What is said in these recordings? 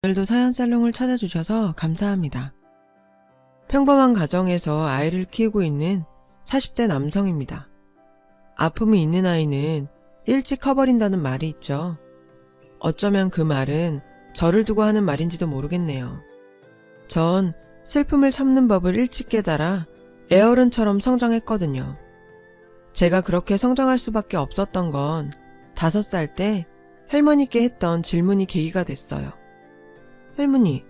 오늘도 사연살롱을 찾아주셔서 감사합니다. 평범한 가정에서 아이를 키우고 있는 40대 남성입니다. 아픔이 있는 아이는 일찍 커버린다는 말이 있죠. 어쩌면 그 말은 저를 두고 하는 말인지도 모르겠네요. 전 슬픔을 참는 법을 일찍 깨달아 애어른처럼 성장했거든요. 제가 그렇게 성장할 수밖에 없었던 건 5살 때 할머니께 했던 질문이 계기가 됐어요. 할머니,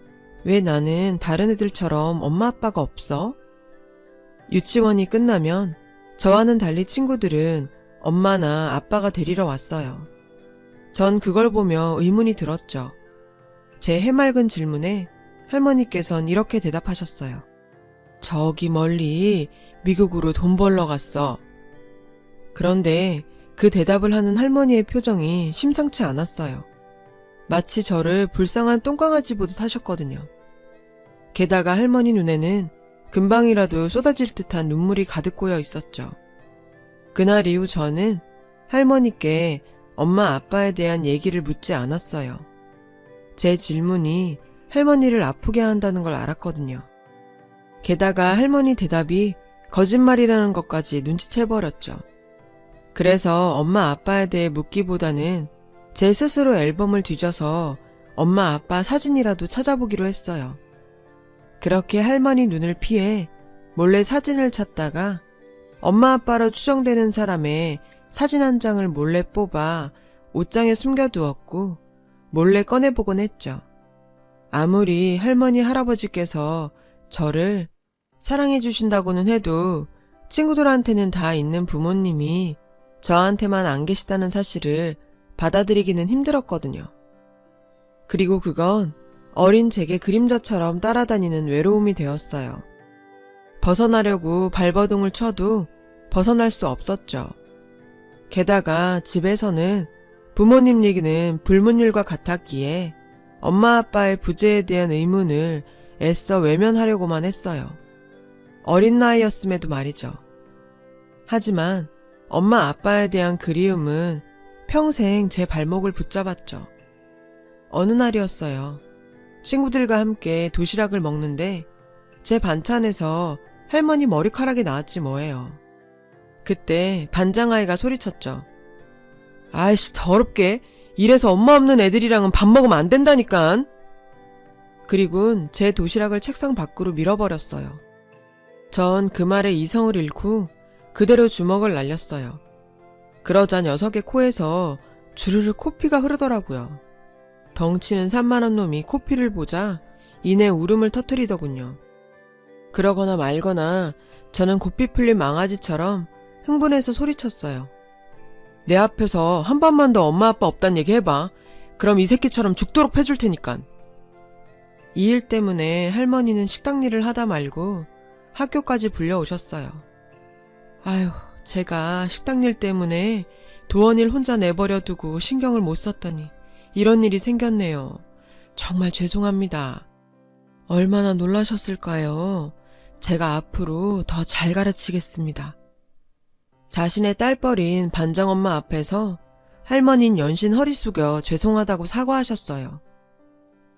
왜 나는 다른 애들처럼 엄마 아빠가 없어? 유치원이 끝나면 저와는 달리 친구들은 엄마나 아빠가 데리러 왔어요. 전 그걸 보며 의문이 들었죠. 제 해맑은 질문에 할머니께선 이렇게 대답하셨어요. 저기 멀리 미국으로 돈 벌러 갔어. 그런데 그 대답을 하는 할머니의 표정이 심상치 않았어요. 마치 저를 불쌍한 똥강아지 보듯 하셨거든요. 게다가 할머니 눈에는 금방이라도 쏟아질 듯한 눈물이 가득 고여 있었죠. 그날 이후 저는 할머니께 엄마 아빠에 대한 얘기를 묻지 않았어요. 제 질문이 할머니를 아프게 한다는 걸 알았거든요. 게다가 할머니 대답이 거짓말이라는 것까지 눈치채버렸죠. 그래서 엄마 아빠에 대해 묻기보다는 제 스스로 앨범을 뒤져서 엄마 아빠 사진이라도 찾아보기로 했어요. 그렇게 할머니 눈을 피해 몰래 사진을 찾다가 엄마 아빠로 추정되는 사람의 사진 한 장을 몰래 뽑아 옷장에 숨겨두었고 몰래 꺼내보곤 했죠. 아무리 할머니 할아버지께서 저를 사랑해 주신다고는 해도 친구들한테는 다 있는 부모님이 저한테만 안 계시다는 사실을 받아들이기는 힘들었거든요. 그리고 그건 어린 제게 그림자처럼 따라다니는 외로움이 되었어요. 벗어나려고 발버둥을 쳐도 벗어날 수 없었죠. 게다가 집에서는 부모님 얘기는 불문율과 같았기에 엄마 아빠의 부재에 대한 의문을 애써 외면하려고만 했어요. 어린 나이였음에도 말이죠. 하지만 엄마 아빠에 대한 그리움은 평생 제 발목을 붙잡았죠. 어느 날이었어요. 친구들과 함께 도시락을 먹는데 제 반찬에서 할머니 머리카락이 나왔지 뭐예요. 그때 반장아이가 소리쳤죠. 아이씨 더럽게 이래서 엄마 없는 애들이랑은 밥 먹으면 안 된다니깐. 그리곤 제 도시락을 책상 밖으로 밀어버렸어요. 전 그 말에 이성을 잃고 그대로 주먹을 날렸어요. 그러자 녀석의 코에서 주르르 코피가 흐르더라고요. 덩치는 산만한 놈이 코피를 보자 이내 울음을 터뜨리더군요. 그러거나 말거나 저는 고삐 풀린 망아지처럼 흥분해서 소리쳤어요. 내 앞에서 한 번만 더 엄마 아빠 없단 얘기 해봐. 그럼 이 새끼처럼 죽도록 패줄 테니깐. 이 일 때문에 할머니는 식당 일을 하다 말고 학교까지 불려오셨어요. 아휴, 제가 식당 일 때문에 도원일 혼자 내버려 두고 신경을 못 썼더니 이런 일이 생겼네요. 정말 죄송합니다. 얼마나 놀라셨을까요? 제가 앞으로 더 잘 가르치겠습니다. 자신의 딸뻘인 반장엄마 앞에서 할머니는 연신 허리 숙여 죄송하다고 사과하셨어요.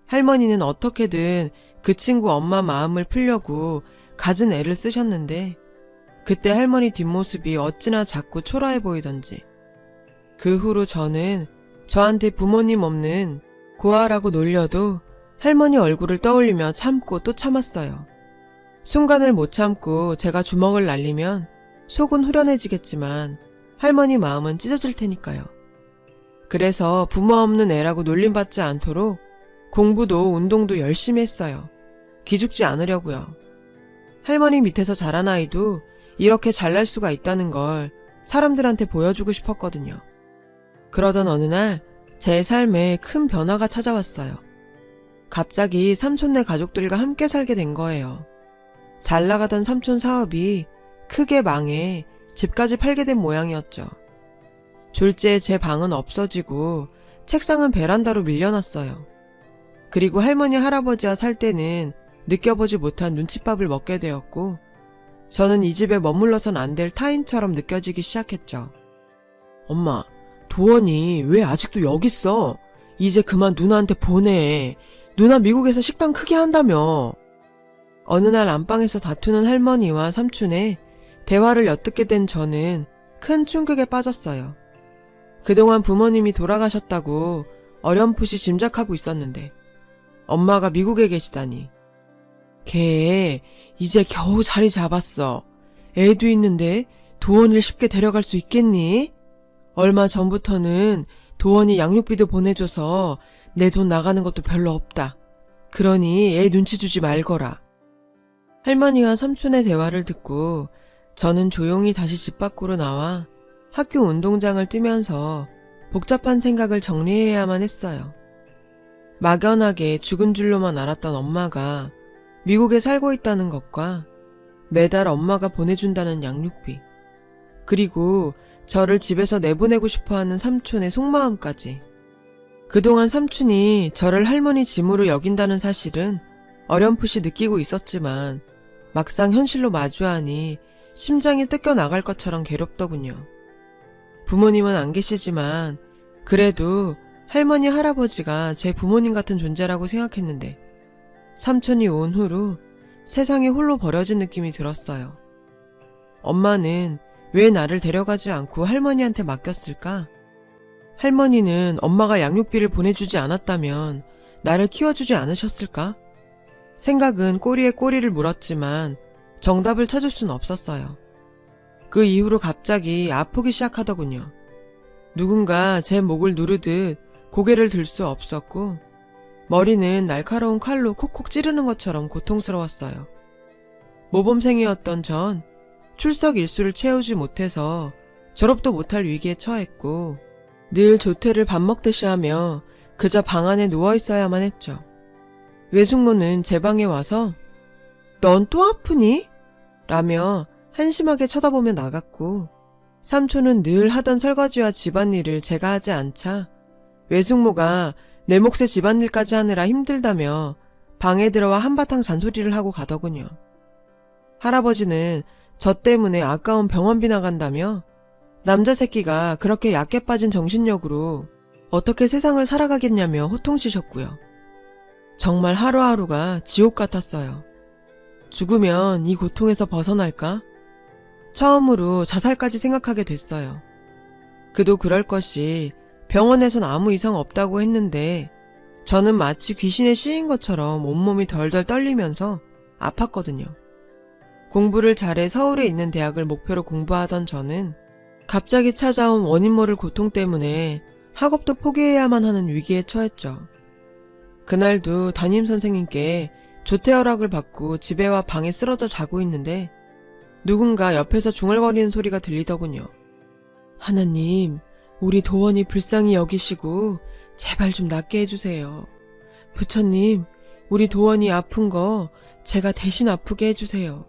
할머니는 어떻게든 그 친구 엄마 마음을 풀려고 갖은 애를 쓰셨는데 그때 할머니 뒷모습이 어찌나 작고 초라해 보이던지. 그 후로 저는 저한테 부모님 없는 고아라고 놀려도 할머니 얼굴을 떠올리며 참고 또 참았어요. 순간을 못 참고 제가 주먹을 날리면 속은 후련해지겠지만 할머니 마음은 찢어질 테니까요. 그래서 부모 없는 애라고 놀림받지 않도록 공부도 운동도 열심히 했어요. 기죽지 않으려고요. 할머니 밑에서 자란 아이도 이렇게 잘날 수가 있다는 걸 사람들한테 보여주고 싶었거든요. 그러던 어느 날 제 삶에 큰 변화가 찾아왔어요. 갑자기 삼촌네 가족들과 함께 살게 된 거예요. 잘 나가던 삼촌 사업이 크게 망해 집까지 팔게 된 모양이었죠. 졸지에 제 방은 없어지고 책상은 베란다로 밀려났어요. 그리고 할머니 할아버지와 살 때는 느껴보지 못한 눈칫밥을 먹게 되었고 저는 이 집에 머물러선 안 될 타인처럼 느껴지기 시작했죠. 엄마, 도원이 왜 아직도 여기 있어? 이제 그만 누나한테 보내. 누나 미국에서 식당 크게 한다며. 어느 날 안방에서 다투는 할머니와 삼촌의 대화를 엿듣게 된 저는 큰 충격에 빠졌어요. 그동안 부모님이 돌아가셨다고 어렴풋이 짐작하고 있었는데 엄마가 미국에 계시다니. 걔 이제 겨우 자리 잡았어. 애도 있는데 도원이를 쉽게 데려갈 수 있겠니? 얼마 전부터는 도원이 양육비도 보내줘서 내 돈 나가는 것도 별로 없다. 그러니 애 눈치 주지 말거라. 할머니와 삼촌의 대화를 듣고 저는 조용히 다시 집 밖으로 나와 학교 운동장을 뛰면서 복잡한 생각을 정리해야만 했어요. 막연하게 죽은 줄로만 알았던 엄마가 미국에 살고 있다는 것과 매달 엄마가 보내준다는 양육비, 그리고 저를 집에서 내보내고 싶어하는 삼촌의 속마음까지. 그동안 삼촌이 저를 할머니 짐으로 여긴다는 사실은 어렴풋이 느끼고 있었지만 막상 현실로 마주하니 심장이 뜯겨나갈 것처럼 괴롭더군요. 부모님은 안 계시지만 그래도 할머니, 할아버지가 제 부모님 같은 존재라고 생각했는데 삼촌이 온 후로 세상에 홀로 버려진 느낌이 들었어요. 엄마는 왜 나를 데려가지 않고 할머니한테 맡겼을까? 할머니는 엄마가 양육비를 보내주지 않았다면 나를 키워주지 않으셨을까? 생각은 꼬리에 꼬리를 물었지만 정답을 찾을 순 없었어요. 그 이후로 갑자기 아프기 시작하더군요. 누군가 제 목을 누르듯 고개를 들 수 없었고 머리는 날카로운 칼로 콕콕 찌르는 것처럼 고통스러웠어요. 모범생이었던 전 출석 일수를 채우지 못해서 졸업도 못할 위기에 처했고 늘 조퇴를 밥 먹듯이 하며 그저 방 안에 누워있어야만 했죠. 외숙모는 제 방에 와서 "넌 또 아프니?" 라며 한심하게 쳐다보며 나갔고 삼촌은 늘 하던 설거지와 집안일을 제가 하지 않자 외숙모가 내 몫의 집안일까지 하느라 힘들다며 방에 들어와 한바탕 잔소리를 하고 가더군요. 할아버지는 저 때문에 아까운 병원비 나간다며 남자 새끼가 그렇게 약해 빠진 정신력으로 어떻게 세상을 살아가겠냐며 호통치셨고요. 정말 하루하루가 지옥 같았어요. 죽으면 이 고통에서 벗어날까? 처음으로 자살까지 생각하게 됐어요. 그도 그럴 것이 병원에선 아무 이상 없다고 했는데 저는 마치 귀신에 씌인 것처럼 온몸이 덜덜 떨리면서 아팠거든요. 공부를 잘해 서울에 있는 대학을 목표로 공부하던 저는 갑자기 찾아온 원인 모를 고통 때문에 학업도 포기해야만 하는 위기에 처했죠. 그날도 담임선생님께 조퇴 허락을 받고 집에 와 방에 쓰러져 자고 있는데 누군가 옆에서 중얼거리는 소리가 들리더군요. "하나님, 우리 도원이 불쌍히 여기시고 제발 좀 낫게 해주세요. 부처님, 우리 도원이 아픈 거 제가 대신 아프게 해주세요."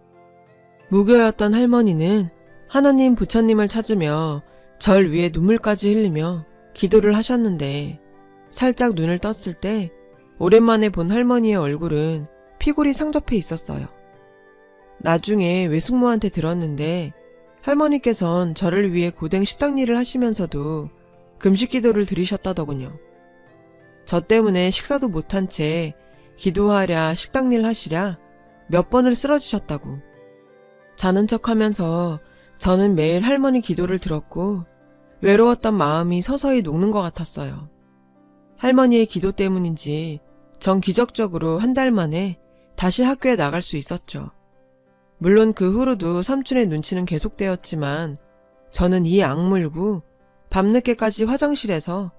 무교였던 할머니는 하나님, 부처님을 찾으며 절 위에 눈물까지 흘리며 기도를 하셨는데 살짝 눈을 떴을 때 오랜만에 본 할머니의 얼굴은 피골이 상접해 있었어요. 나중에 외숙모한테 들었는데 할머니께선 저를 위해 고된 식당 일을 하시면서도 금식 기도를 드리셨다더군요. 저 때문에 식사도 못한 채 기도하랴 식당 일 하시랴 몇 번을 쓰러지셨다고. 자는 척하면서 저는 매일 할머니 기도를 들었고 외로웠던 마음이 서서히 녹는 것 같았어요. 할머니의 기도 때문인지 전 기적적으로 한 달 만에 다시 학교에 나갈 수 있었죠. 물론 그 후로도 삼촌의 눈치는 계속되었지만 저는 이 악물고 밤늦게까지 화장실에서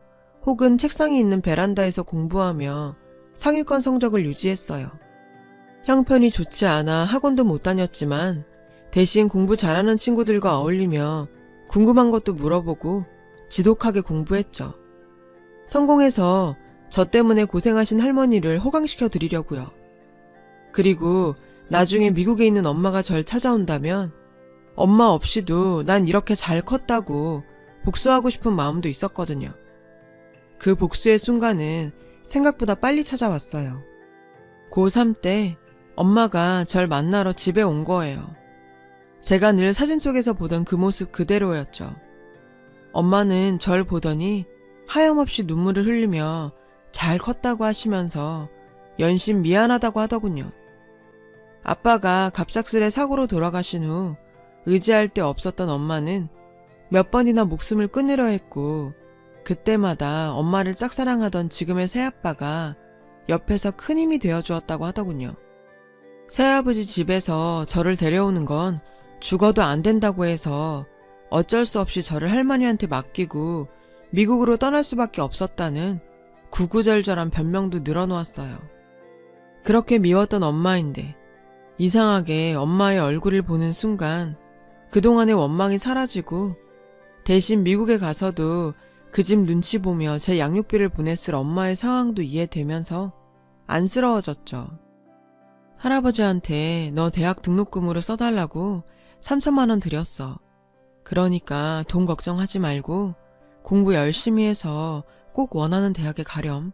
혹은 책상이 있는 베란다에서 공부하며 상위권 성적을 유지했어요. 형편이 좋지 않아 학원도 못 다녔지만 대신 공부 잘하는 친구들과 어울리며 궁금한 것도 물어보고 지독하게 공부했죠. 성공해서 저 때문에 고생하신 할머니를 호강시켜 드리려고요. 그리고 나중에 미국에 있는 엄마가 절 찾아온다면 엄마 없이도 난 이렇게 잘 컸다고 복수하고 싶은 마음도 있었거든요. 그 복수의 순간은 생각보다 빨리 찾아왔어요. 고3 때 엄마가 절 만나러 집에 온 거예요. 제가 늘 사진 속에서 보던 그 모습 그대로였죠. 엄마는 절 보더니 하염없이 눈물을 흘리며 잘 컸다고 하시면서 연신 미안하다고 하더군요. 아빠가 갑작스레 사고로 돌아가신 후 의지할 데 없었던 엄마는 몇 번이나 목숨을 끊으려 했고, 그때마다 엄마를 짝사랑하던 지금의 새아빠가 옆에서 큰 힘이 되어주었다고 하더군요. 새아버지 집에서 저를 데려오는 건 죽어도 안 된다고 해서 어쩔 수 없이 저를 할머니한테 맡기고 미국으로 떠날 수밖에 없었다는 구구절절한 변명도 늘어놓았어요. 그렇게 미웠던 엄마인데 이상하게 엄마의 얼굴을 보는 순간 그동안의 원망이 사라지고, 대신 미국에 가서도 그 집 눈치 보며 제 양육비를 보냈을 엄마의 상황도 이해되면서 안쓰러워졌죠. 할아버지한테 너 대학 등록금으로 써달라고 3천만 원 드렸어. 그러니까 돈 걱정하지 말고 공부 열심히 해서 꼭 원하는 대학에 가렴.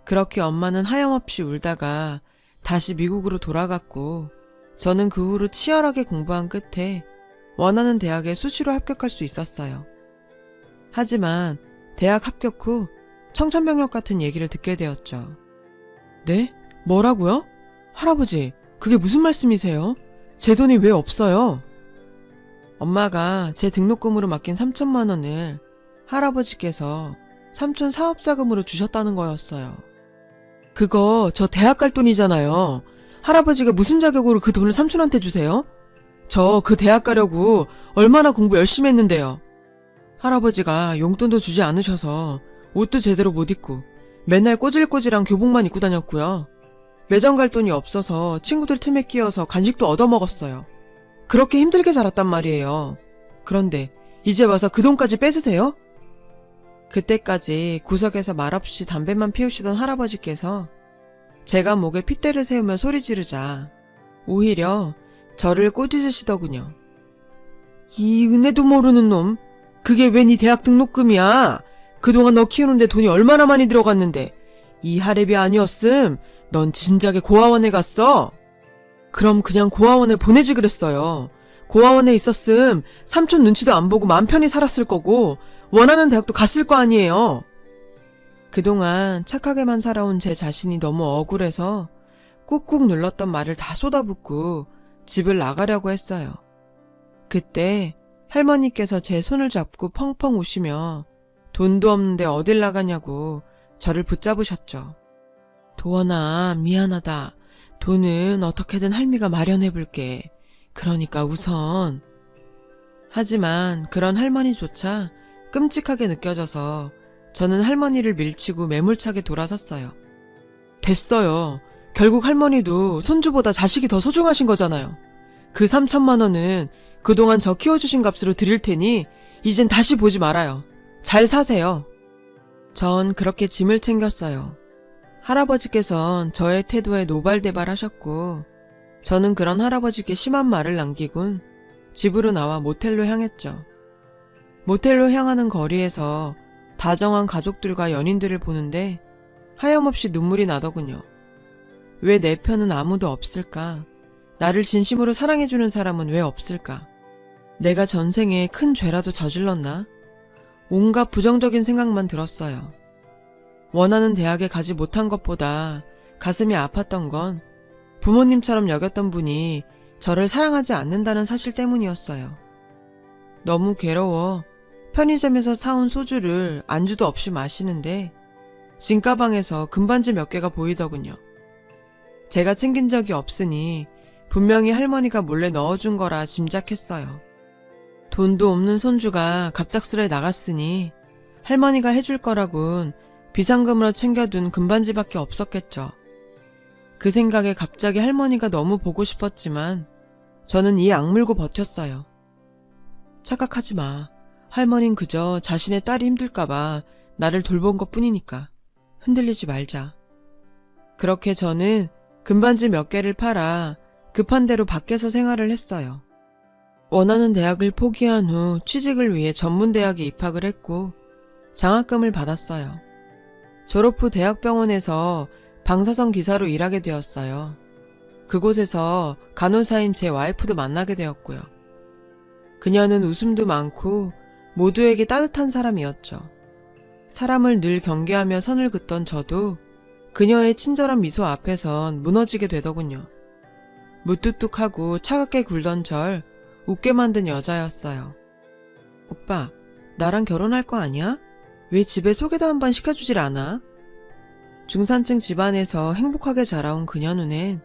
그렇게 엄마는 하염없이 울다가 다시 미국으로 돌아갔고, 저는 그 후로 치열하게 공부한 끝에 원하는 대학에 수시로 합격할 수 있었어요. 하지만 대학 합격 후 청천벽력 같은 얘기를 듣게 되었죠. 네? 뭐라고요? 할아버지, 그게 무슨 말씀이세요? 제 돈이 왜 없어요? 엄마가 제 등록금으로 맡긴 3천만 원을 할아버지께서 삼촌 사업자금으로 주셨다는 거였어요. 그거 저 대학 갈 돈이잖아요. 할아버지가 무슨 자격으로 그 돈을 삼촌한테 주세요? 저 그 대학 가려고 얼마나 공부 열심히 했는데요. 할아버지가 용돈도 주지 않으셔서 옷도 제대로 못 입고 맨날 꼬질꼬질한 교복만 입고 다녔고요. 매점 갈 돈이 없어서 친구들 틈에 끼어서 간식도 얻어먹었어요. 그렇게 힘들게 자랐단 말이에요. 그런데 이제 와서 그 돈까지 뺏으세요? 그때까지 구석에서 말없이 담배만 피우시던 할아버지께서 제가 목에 핏대를 세우며 소리 지르자 오히려 저를 꼬집으시더군요. 이 은혜도 모르는 놈, 그게 왜 네 대학 등록금이야? 그동안 너 키우는데 돈이 얼마나 많이 들어갔는데 이 할애비 아니었음 넌 진작에 고아원에 갔어? 그럼 그냥 고아원에 보내지 그랬어요. 고아원에 있었음 삼촌 눈치도 안 보고 맘 편히 살았을 거고 원하는 대학도 갔을 거 아니에요. 그동안 착하게만 살아온 제 자신이 너무 억울해서 꾹꾹 눌렀던 말을 다 쏟아붓고 집을 나가려고 했어요. 그때 할머니께서 제 손을 잡고 펑펑 우시며 돈도 없는데 어딜 나가냐고 저를 붙잡으셨죠. 도원아, 미안하다. 돈은 어떻게든 할미가 마련해볼게. 그러니까 우선. 하지만 그런 할머니조차 끔찍하게 느껴져서 저는 할머니를 밀치고 매몰차게 돌아섰어요. 됐어요. 결국 할머니도 손주보다 자식이 더 소중하신 거잖아요. 그 3천만 원은 그동안 저 키워주신 값으로 드릴 테니 이젠 다시 보지 말아요. 잘 사세요. 전 그렇게 짐을 챙겼어요. 할아버지께선 저의 태도에 노발대발하셨고 저는 그런 할아버지께 심한 말을 남기곤 집으로 나와 모텔로 향했죠. 모텔로 향하는 거리에서 다정한 가족들과 연인들을 보는데 하염없이 눈물이 나더군요. 왜 내 편은 아무도 없을까? 나를 진심으로 사랑해주는 사람은 왜 없을까? 내가 전생에 큰 죄라도 저질렀나? 온갖 부정적인 생각만 들었어요. 원하는 대학에 가지 못한 것보다 가슴이 아팠던 건 부모님처럼 여겼던 분이 저를 사랑하지 않는다는 사실 때문이었어요. 너무 괴로워 편의점에서 사온 소주를 안주도 없이 마시는데 진가방에서 금반지 몇 개가 보이더군요. 제가 챙긴 적이 없으니 분명히 할머니가 몰래 넣어준 거라 짐작했어요. 돈도 없는 손주가 갑작스레 나갔으니 할머니가 해줄 거라곤 비상금으로 챙겨둔 금반지밖에 없었겠죠. 그 생각에 갑자기 할머니가 너무 보고 싶었지만 저는 이 악물고 버텼어요. 착각하지 마. 할머니는 그저 자신의 딸이 힘들까봐 나를 돌본 것뿐이니까 흔들리지 말자. 그렇게 저는 금반지 몇 개를 팔아 급한 대로 밖에서 생활을 했어요. 원하는 대학을 포기한 후 취직을 위해 전문대학에 입학을 했고 장학금을 받았어요. 졸업 후 대학병원에서 방사선 기사로 일하게 되었어요. 그곳에서 간호사인 제 와이프도 만나게 되었고요. 그녀는 웃음도 많고 모두에게 따뜻한 사람이었죠. 사람을 늘 경계하며 선을 긋던 저도 그녀의 친절한 미소 앞에선 무너지게 되더군요. 무뚝뚝하고 차갑게 굴던 절 웃게 만든 여자였어요. 오빠, 나랑 결혼할 거 아니야? 왜 집에 소개도 한번 시켜주질 않아? 중산층 집안에서 행복하게 자라온 그녀 눈엔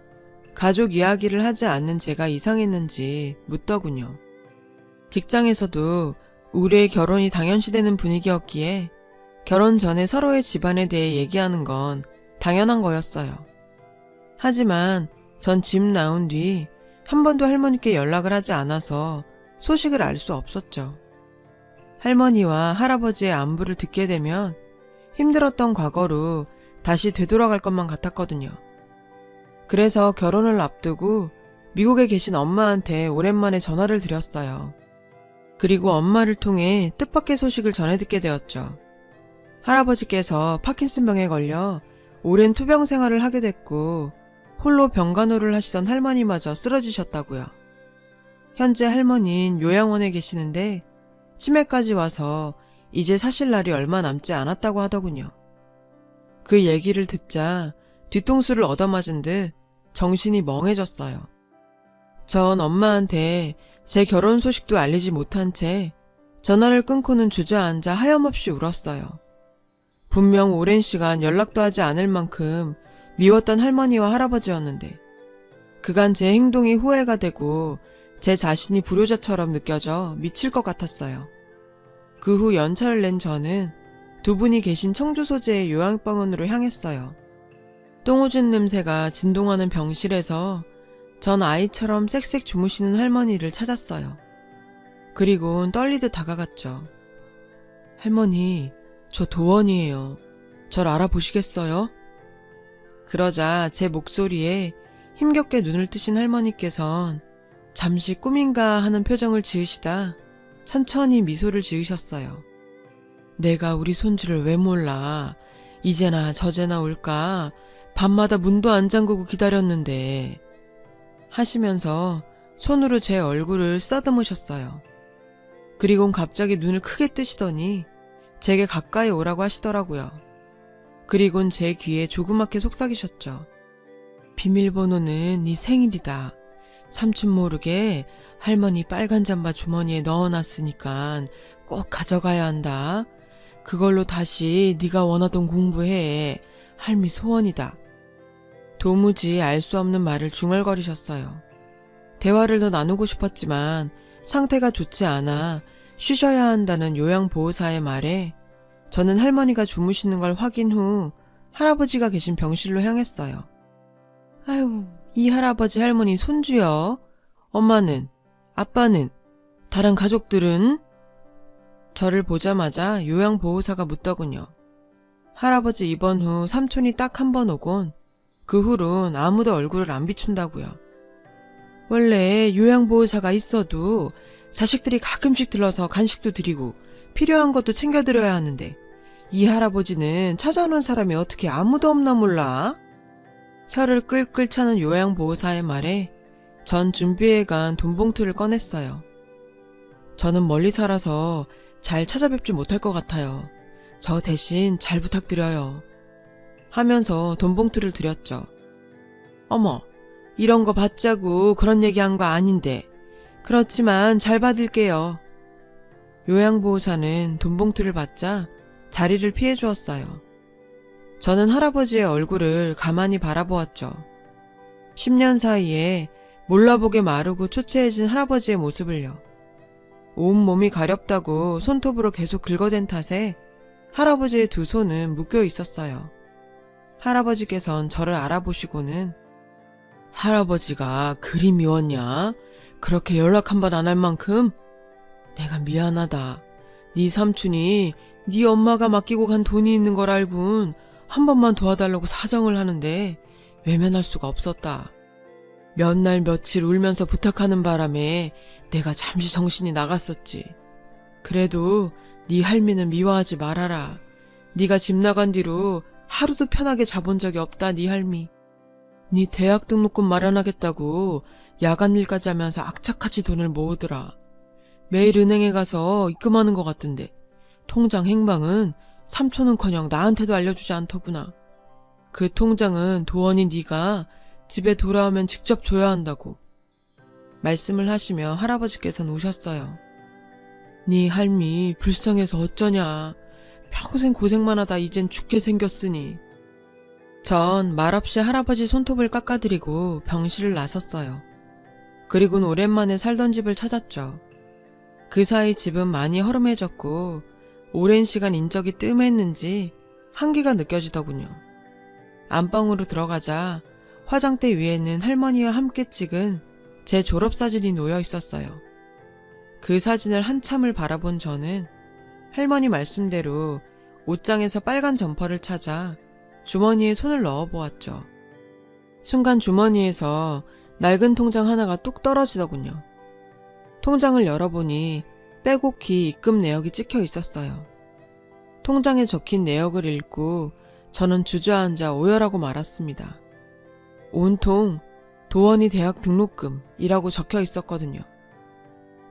가족 이야기를 하지 않는 제가 이상했는지 묻더군요. 직장에서도 우리의 결혼이 당연시되는 분위기였기에 결혼 전에 서로의 집안에 대해 얘기하는 건 당연한 거였어요. 하지만 전 집 나온 뒤 한 번도 할머니께 연락을 하지 않아서 소식을 알 수 없었죠. 할머니와 할아버지의 안부를 듣게 되면 힘들었던 과거로 다시 되돌아갈 것만 같았거든요. 그래서 결혼을 앞두고 미국에 계신 엄마한테 오랜만에 전화를 드렸어요. 그리고 엄마를 통해 뜻밖의 소식을 전해 듣게 되었죠. 할아버지께서 파킨슨병에 걸려 오랜 투병 생활을 하게 됐고 홀로 병간호를 하시던 할머니마저 쓰러지셨다고요. 현재 할머니는 요양원에 계시는데 치매까지 와서 이제 사실 날이 얼마 남지 않았다고 하더군요. 그 얘기를 듣자 뒤통수를 얻어맞은 듯 정신이 멍해졌어요. 전 엄마한테 제 결혼 소식도 알리지 못한 채 전화를 끊고는 주저앉아 하염없이 울었어요. 분명 오랜 시간 연락도 하지 않을 만큼 미웠던 할머니와 할아버지였는데 그간 제 행동이 후회가 되고 제 자신이 불효자처럼 느껴져 미칠 것 같았어요. 그 후 연차를 낸 저는 두 분이 계신 청주 소재의 요양병원으로 향했어요. 똥오줌 냄새가 진동하는 병실에서 전 아이처럼 쌕쌕 주무시는 할머니를 찾았어요. 그리곤 떨리듯 다가갔죠. 할머니, 저 도원이에요. 절 알아보시겠어요? 그러자 제 목소리에 힘겹게 눈을 뜨신 할머니께선 잠시 꿈인가 하는 표정을 지으시다 천천히 미소를 지으셨어요. 내가 우리 손주를 왜 몰라. 이제나 저제나 올까. 밤마다 문도 안 잠그고 기다렸는데. 하시면서 손으로 제 얼굴을 쓰다듬으셨어요. 그리곤 갑자기 눈을 크게 뜨시더니 제게 가까이 오라고 하시더라고요. 그리곤 제 귀에 조그맣게 속삭이셨죠. 비밀번호는 네 생일이다. 삼촌 모르게 할머니 빨간 잠바 주머니에 넣어놨으니까 꼭 가져가야 한다. 그걸로 다시 네가 원하던 공부해. 할미 소원이다. 도무지 알 수 없는 말을 중얼거리셨어요. 대화를 더 나누고 싶었지만 상태가 좋지 않아 쉬셔야 한다는 요양보호사의 말에 저는 할머니가 주무시는 걸 확인 후 할아버지가 계신 병실로 향했어요. 아유, 이 할아버지 할머니 손주요. 엄마는? 아빠는? 다른 가족들은? 저를 보자마자 요양보호사가 묻더군요. 할아버지 입원 후 삼촌이 딱 한 번 오곤 그 후론 아무도 얼굴을 안 비춘다고요. 원래 요양보호사가 있어도 자식들이 가끔씩 들러서 간식도 드리고 필요한 것도 챙겨드려야 하는데 이 할아버지는 찾아오는 사람이 어떻게 아무도 없나 몰라? 혀를 끌끌 차는 요양보호사의 말에 전 준비해간 돈봉투를 꺼냈어요. 저는 멀리 살아서 잘 찾아뵙지 못할 것 같아요. 저 대신 잘 부탁드려요. 하면서 돈봉투를 드렸죠. 어머, 이런 거 받자고 그런 얘기한 거 아닌데. 그렇지만 잘 받을게요. 요양보호사는 돈봉투를 받자 자리를 피해 주었어요. 저는 할아버지의 얼굴을 가만히 바라보았죠. 10년 사이에 몰라보게 마르고 초췌해진 할아버지의 모습을요. 온몸이 가렵다고 손톱으로 계속 긁어댄 탓에 할아버지의 두 손은 묶여 있었어요. 할아버지께선 저를 알아보시고는 할아버지가 그리 미웠냐? 그렇게 연락 한 번 안 할 만큼? 내가 미안하다. 네 삼촌이 네 엄마가 맡기고 간 돈이 있는 걸 알고는 한 번만 도와달라고 사정을 하는데 외면할 수가 없었다. 몇 날 며칠 울면서 부탁하는 바람에 내가 잠시 정신이 나갔었지. 그래도 네 할미는 미워하지 말아라. 네가 집 나간 뒤로 하루도 편하게 자본 적이 없다, 네 할미. 네 대학 등록금 마련하겠다고 야간 일까지 하면서 악착같이 돈을 모으더라. 매일 은행에 가서 입금하는 것 같던데 통장 행방은 삼촌은커녕 나한테도 알려주지 않더구나. 그 통장은 도원이 네가 집에 돌아오면 직접 줘야 한다고 말씀을 하시며 할아버지께서는 우셨어요. 네 할미 불쌍해서 어쩌냐. 평생 고생만 하다 이젠 죽게 생겼으니. 전 말없이 할아버지 손톱을 깎아드리고 병실을 나섰어요. 그리고는 오랜만에 살던 집을 찾았죠. 그 사이 집은 많이 허름해졌고 오랜 시간 인적이 뜸했는지 한기가 느껴지더군요. 안방으로 들어가자 화장대 위에는 할머니와 함께 찍은 제 졸업사진이 놓여 있었어요. 그 사진을 한참을 바라본 저는 할머니 말씀대로 옷장에서 빨간 점퍼를 찾아 주머니에 손을 넣어보았죠. 순간 주머니에서 낡은 통장 하나가 뚝 떨어지더군요. 통장을 열어보니 빼곡히 입금 내역이 찍혀 있었어요. 통장에 적힌 내역을 읽고 저는 주저앉아 오열하고 말았습니다. 온통 도원이 대학 등록금이라고 적혀 있었거든요.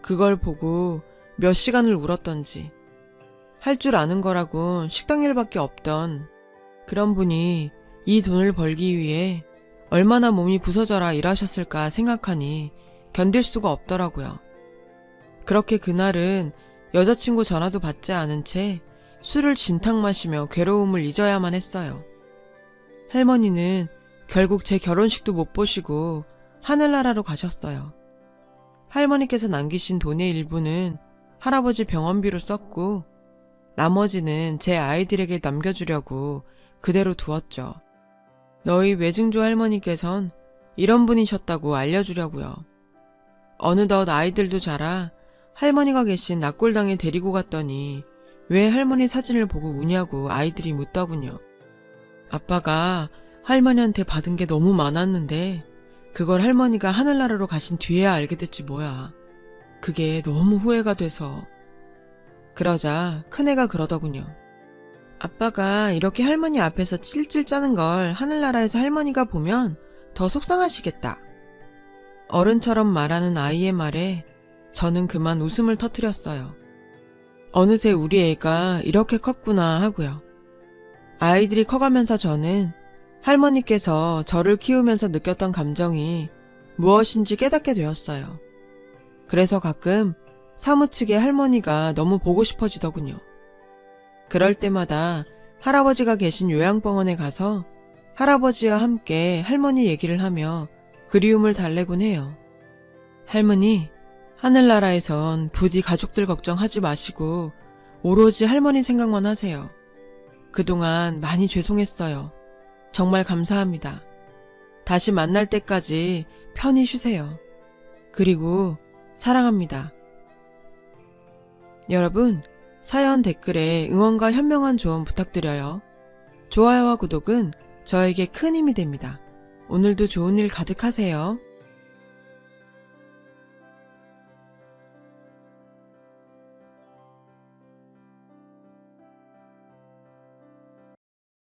그걸 보고 몇 시간을 울었던지 할 줄 아는 거라곤 식당 일밖에 없던 그런 분이 이 돈을 벌기 위해 얼마나 몸이 부서져라 일하셨을까 생각하니 견딜 수가 없더라고요. 그렇게 그날은 여자친구 전화도 받지 않은 채 술을 진탕 마시며 괴로움을 잊어야만 했어요. 할머니는 결국 제 결혼식도 못 보시고 하늘나라로 가셨어요. 할머니께서 남기신 돈의 일부는 할아버지 병원비로 썼고 나머지는 제 아이들에게 남겨주려고 그대로 두었죠. 너희 외증조 할머니께선 이런 분이셨다고 알려주려고요. 어느덧 아이들도 자라 할머니가 계신 낙골당에 데리고 갔더니 왜 할머니 사진을 보고 우냐고 아이들이 묻더군요. 아빠가 할머니한테 받은 게 너무 많았는데 그걸 할머니가 하늘나라로 가신 뒤에야 알게 됐지 뭐야. 그게 너무 후회가 돼서. 그러자 큰애가 그러더군요. 아빠가 이렇게 할머니 앞에서 찔찔 짜는 걸 하늘나라에서 할머니가 보면 더 속상하시겠다. 어른처럼 말하는 아이의 말에 저는 그만 웃음을 터뜨렸어요. 어느새 우리 애가 이렇게 컸구나 하고요. 아이들이 커가면서 저는 할머니께서 저를 키우면서 느꼈던 감정이 무엇인지 깨닫게 되었어요. 그래서 가끔 사무치게 할머니가 너무 보고 싶어지더군요. 그럴 때마다 할아버지가 계신 요양병원에 가서 할아버지와 함께 할머니 얘기를 하며 그리움을 달래곤 해요. 할머니, 하늘나라에선 부디 가족들 걱정하지 마시고 오로지 할머니 생각만 하세요. 그동안 많이 죄송했어요. 정말 감사합니다. 다시 만날 때까지 편히 쉬세요. 그리고 사랑합니다. 여러분, 사연 댓글에 응원과 현명한 조언 부탁드려요. 좋아요와 구독은 저에게 큰 힘이 됩니다. 오늘도 좋은 일 가득하세요.